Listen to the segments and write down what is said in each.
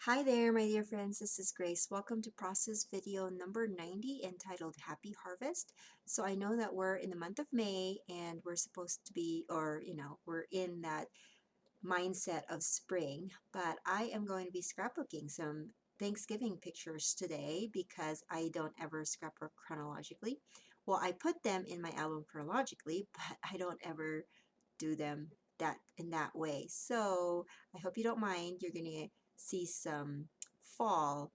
Hi there, my dear friends. This is Grace. Welcome to process video number 90 entitled Happy Harvest. So I know that we're in the month of May and we're supposed to be, we're in that mindset of spring, but I am going to be scrapbooking some Thanksgiving pictures today because I don't ever scrapbook chronologically. Well, I put them in my album chronologically, but I don't ever do them in that way. So I hope you don't mind. You're going to see some fall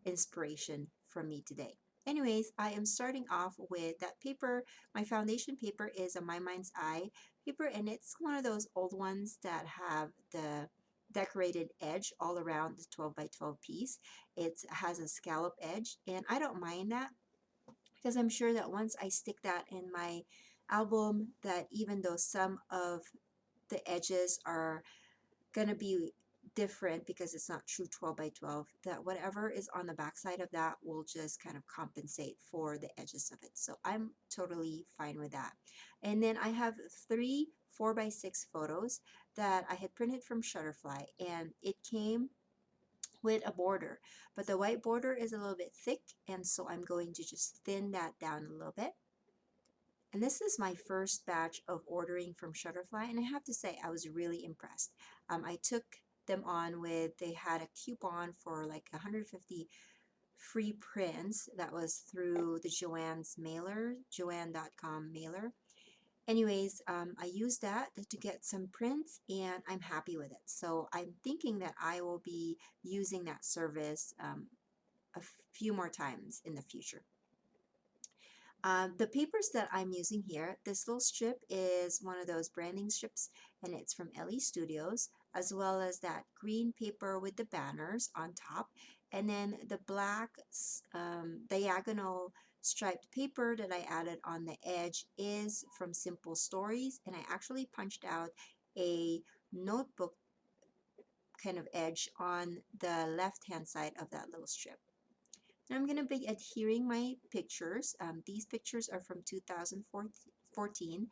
inspiration from me today. Anyways, I am starting off with that paper. My foundation paper is a My Mind's Eye paper, and it's one of those old ones that have the decorated edge all around the 12 by 12 piece. It has a scallop edge, and I don't mind that because I'm sure that once I stick that in my album, that even though some of the edges are going to be different because it's not true 12 by 12, that whatever is on the back side of that will just kind of compensate for the edges of it. So I'm totally fine with that. And then I have three 4 by 6 photos that I had printed from Shutterfly, and it came with a border, but the white border is a little bit thick, and so I'm going to just thin that down a little bit. And this is my first batch of ordering from Shutterfly, and I have to say I was really impressed. I took them on with, they had a coupon for like 150 free prints that was through the Joanne's mailer, joanne.com mailer. Anyways, I used that to get some prints and I'm happy with it. So I'm thinking that I will be using that service a few more times in the future. The papers that I'm using here, this little strip is one of those branding strips, and it's from LE Studios, as well as that green paper with the banners on top, and then the black diagonal striped paper that I added on the edge is from Simple Stories, and I actually punched out a notebook kind of edge on the left hand side of that little strip. And I'm going to be adhering my pictures. These pictures are from 2014,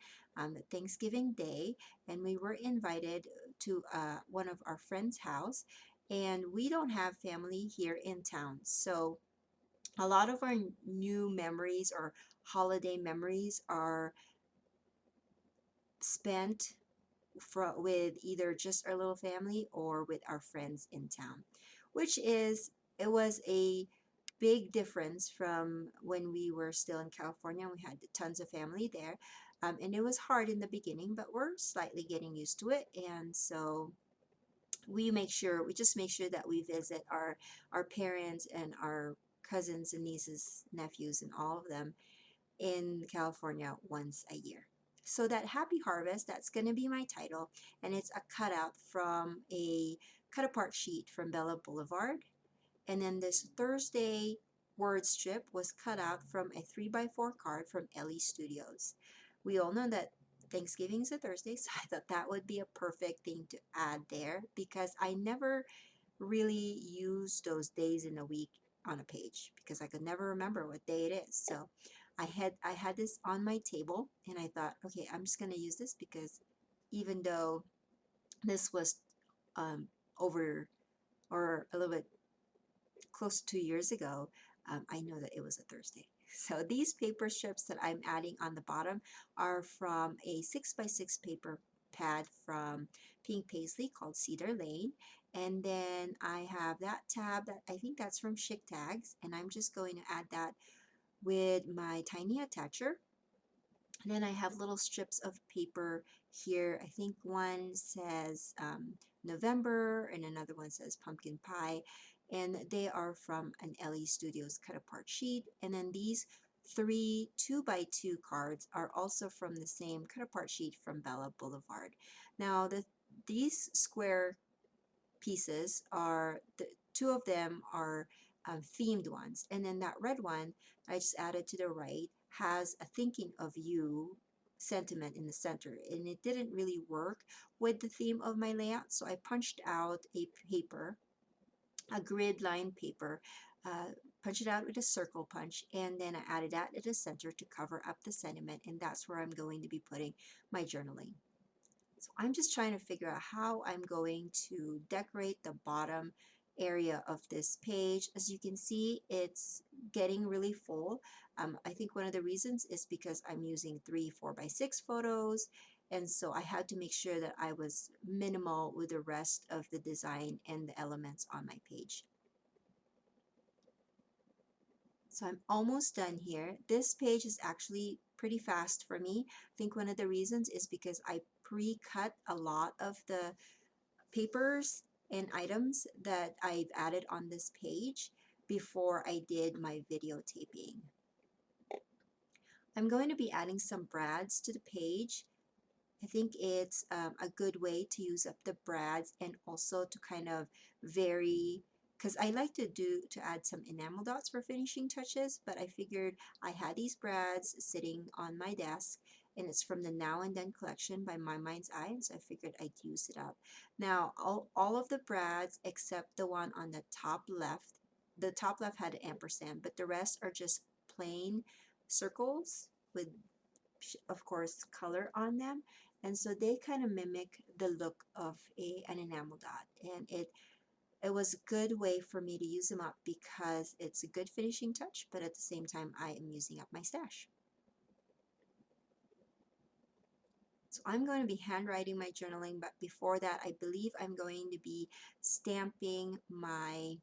Thanksgiving Day, and we were invited to one of our friends' house, and we don't have family here in town. So a lot of our new memories or holiday memories are spent with either just our little family or with our friends in town, which is, it was a big difference from when we were still in California. We had tons of family there, and it was hard in the beginning, but we're slightly getting used to it. And so we just make sure that we visit our parents and our cousins and nieces, nephews, and all of them in California once a year. So that Happy Harvest, that's going to be my title, and it's a cutout from a cut apart sheet from Bella Boulevard. And then this Thursday word strip was cut out from a 3 by 4 card from LE Studios. We all know that Thanksgiving is a Thursday, so I thought that would be a perfect thing to add there because I never really use those days in a week on a page because I could never remember what day it is. So I had this on my table, and I thought, okay, I'm just going to use this because even though this was um, over or a little bit close to 2 years ago, I know that it was a Thursday. So these paper strips that I'm adding on the bottom are from a 6 by 6 paper pad from Pink Paisley called Cedar Lane. And then I have that tab that I think that's from Chic Tags, and I'm just going to add that with my tiny attacher. And then I have little strips of paper here. I think one says November and another one says pumpkin pie. And they are from an LE Studios cut apart sheet. And then these three 2 by 2 cards are also from the same cut apart sheet from Bella Boulevard. Now these square pieces are, two of them are themed ones, and then that red one I just added to the right has a thinking of you sentiment in the center, and it didn't really work with the theme of my layout, so I punched out a paper, a grid line paper, punch it out with a circle punch, and then I added that at the center to cover up the sentiment, and that's where I'm going to be putting my journaling. So I'm just trying to figure out how I'm going to decorate the bottom area of this page. As you can see, it's getting really full. I think one of the reasons is because I'm using 3 4x6 photos, and so I had to make sure that I was minimal with the rest of the design and the elements on my page. So I'm almost done here. This page is actually pretty fast for me. I think one of the reasons is because I pre-cut a lot of the papers and items that I've added on this page before I did my videotaping. I'm going to be adding some brads to the page. I think it's a good way to use up the brads and also to kind of vary, because I like to add some enamel dots for finishing touches, but I figured I had these brads sitting on my desk and it's from the Now and Then collection by My Mind's Eye, and so I figured I'd use it up. Now all of the brads except the one on the top left had an ampersand, but the rest are just plain circles with of course color on them, and so they kind of mimic the look of an enamel dot, and it was a good way for me to use them up because it's a good finishing touch, but at the same time I am using up my stash. So I'm going to be handwriting my journaling, but before that I believe I'm going to be stamping my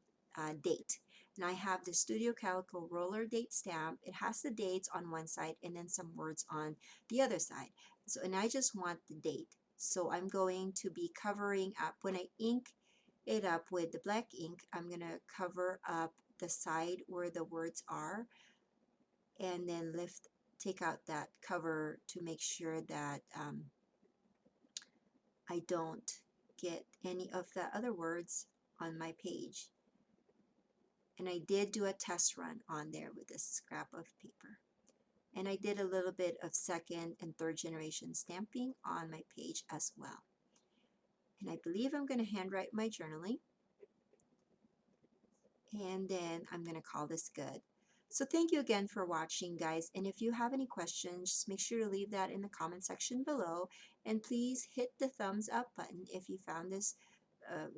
date. And I have the Studio Calico roller date stamp. It has the dates on one side and then some words on the other side. So, and I just want the date. So I'm going to be covering up, when I ink it up with the black ink, I'm going to cover up the side where the words are and then take out that cover to make sure that I don't get any of the other words on my page. And I did do a test run on there with this scrap of paper. And I did a little bit of second and third generation stamping on my page as well. And I believe I'm going to handwrite my journaling. And then I'm going to call this good. So thank you again for watching, guys. And if you have any questions, just make sure to leave that in the comment section below. And please hit the thumbs up button if you found this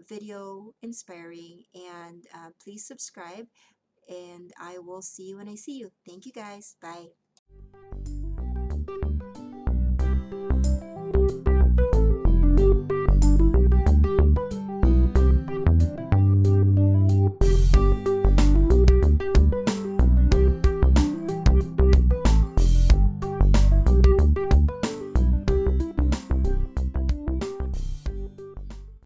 video inspiring. And please subscribe. And I will see you when I see you. Thank you, guys. Bye.